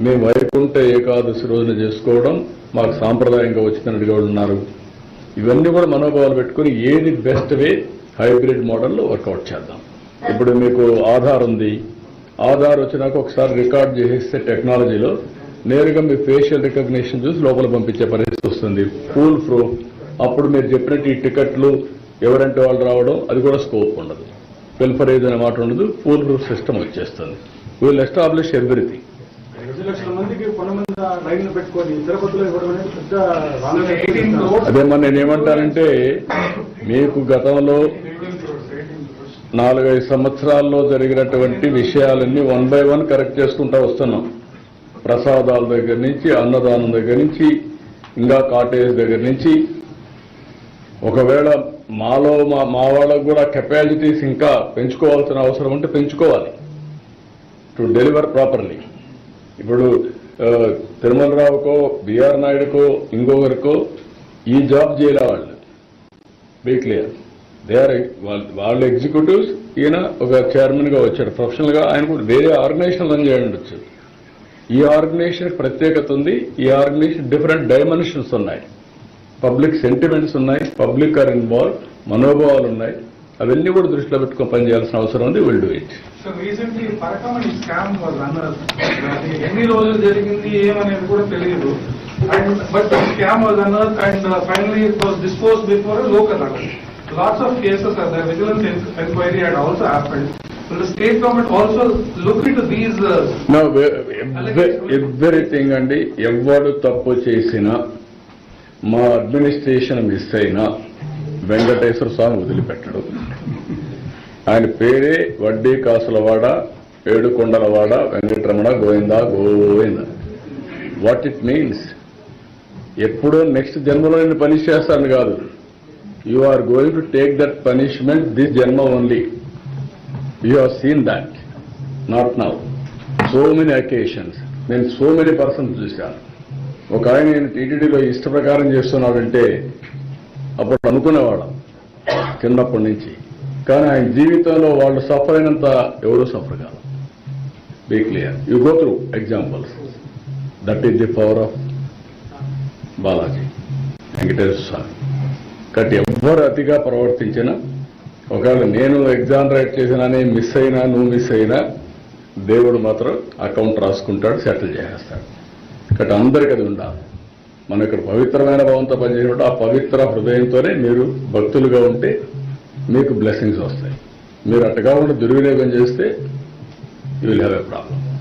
మేము వైకుంఠ ఏకాదశి రోజున చేసుకోవడం మాకు సాంప్రదాయంగా వచ్చినట్టుగా ఉన్నారు. ఇవన్నీ కూడా మనోభావాలు పెట్టుకుని ఏది బెస్ట్ వే హైబ్రిడ్ మోడల్లో వర్కౌట్ చేద్దాం. ఇప్పుడు మీకు ఆధార్ ఉంది, ఆధార్ వచ్చినాక ఒకసారి రికార్డ్ చేసేస్తే టెక్నాలజీలో నేరుగా మీ ఫేషియల్ రికగ్నిషన్ చూసి లోపల పంపించే పరిస్థితి వస్తుంది. Full proof. అప్పుడు మీరు చెప్పినట్టు ఈ టికెట్లు ఎవరంటే వాళ్ళు రావడం అది కూడా స్కోప్ ఉండదు. ఫిల్ఫరేజ్ అనే మాట ఉండదు. ఫుల్ ప్రూఫ్ సిస్టమ్ వచ్చేస్తుంది. Will establish everything. 5 లక్షల మందికి కొంతమంది లైన్లు పెట్టుకొని తిరుపతిలో ఇవ్వడం అనేది పెద్ద అదేమన్నా నేనేమంటానంటే మీకు గతంలో 4-5 సంవత్సరాల్లో జరిగినటువంటి విషయాలన్నీ 1 by 1 కరెక్ట్ చేసుకుంటూ వస్తున్నాం. ప్రసాదాల దగ్గర నుంచి, అన్నదానం దగ్గర నుంచి, ఇంకా కాటేజ్ దగ్గర నుంచి. ఒకవేళ మాలో మా వాళ్ళకు కూడా కెపాసిటీస్ ఇంకా పెంచుకోవాల్సిన అవసరం ఉంటే పెంచుకోవాలి టు డెలివర్ ప్రాపర్లీ. ఇప్పుడు తిరుమలరావుకో, బిఆర్ నాయుడుకో, ఇంకొకరికో ఈ జాబ్ చేయలే వాళ్ళు. Be clear. దే ఆర్ వాళ్ళ ఎగ్జిక్యూటివ్స్. ఈయన ఒక చైర్మన్గా వచ్చాడు ప్రొఫెషనల్గా. ఆయన కూడా వేరే ఆర్గనైజేషన్ రన్ చేయండి ఉండొచ్చు. ఈ ఆర్గనైజేషన్ ప్రత్యేకత ఉంది. ఈ ఆర్గనైజేషన్ డిఫరెంట్ డైమెన్షన్స్ ఉన్నాయి. పబ్లిక్ సెంటిమెంట్స్ ఉన్నాయి, పబ్లిక్ ఆర్ ఇన్వాల్వ్, మనోభావాలు ఉన్నాయి. అవన్నీ కూడా దృష్టిలో పెట్టుకుని పనిచేయాల్సిన అవసరం ఉంది. Will do it. ఎన్ని రోజులు జరిగింది ఏమనేది కూడా తెలియదు. But scam was unearthed and finally it was disposed before a local court. Lots of cases are there. Vigilance inquiry had also happened. Will the state government also look into these? No, everything అండి. ఎవరు తప్పు చేసినా, మా administration miss అయినా వెంకటేశ్వర స్వామి వదిలిపెట్టడు. ఆయన పేరే వడ్డీ కాసులవాడ, ఏడుకొండలవాడ, Venkataramana, Govinda Govinda. What it means, ఎప్పుడో నెక్స్ట్ జన్మలో నేను పనిష్ చేస్తాను కాదు. You are going to take that punishment this జన్మ only. You have seen that, not now. So many occasions. నేను సో మెనీ పర్సన్స్ చూశాను. ఒక ఆయన నేను టీటీడీలో ఇష్ట ప్రకారం చేస్తున్నాడంటే అప్పుడు అనుకునేవాళ్ళం చిన్నప్పటి నుంచి. కానీ ఆయన జీవితంలో వాళ్ళు సఫర్ అయినంత ఎవరూ సఫర్ కాదు. Be clear. You go through examples. That is the power of Balaji Venkateswara Swami. కాబట్టి ఎవ్వరు అతిగా ప్రవర్తించినా, ఒకవేళ నేను ఎగ్జామ్ రైట్ చేసినానే మిస్ అయినా, నువ్వు మిస్ అయినా, దేవుడు మాత్రం అకౌంట్ రాసుకుంటాడు, సెటిల్ చేసేస్తాడు. కాబట్టి అందరికీ అది ఉండాలి. మనం ఇక్కడ పవిత్రమైన భావంతో పనిచేసినప్పుడు ఆ పవిత్ర హృదయంతోనే మీరు భక్తులుగా ఉంటే మీకు బ్లెస్సింగ్స్ వస్తాయి. మీరు అట్టగా ఉండి దుర్వినియోగం చేస్తే you will have a problem.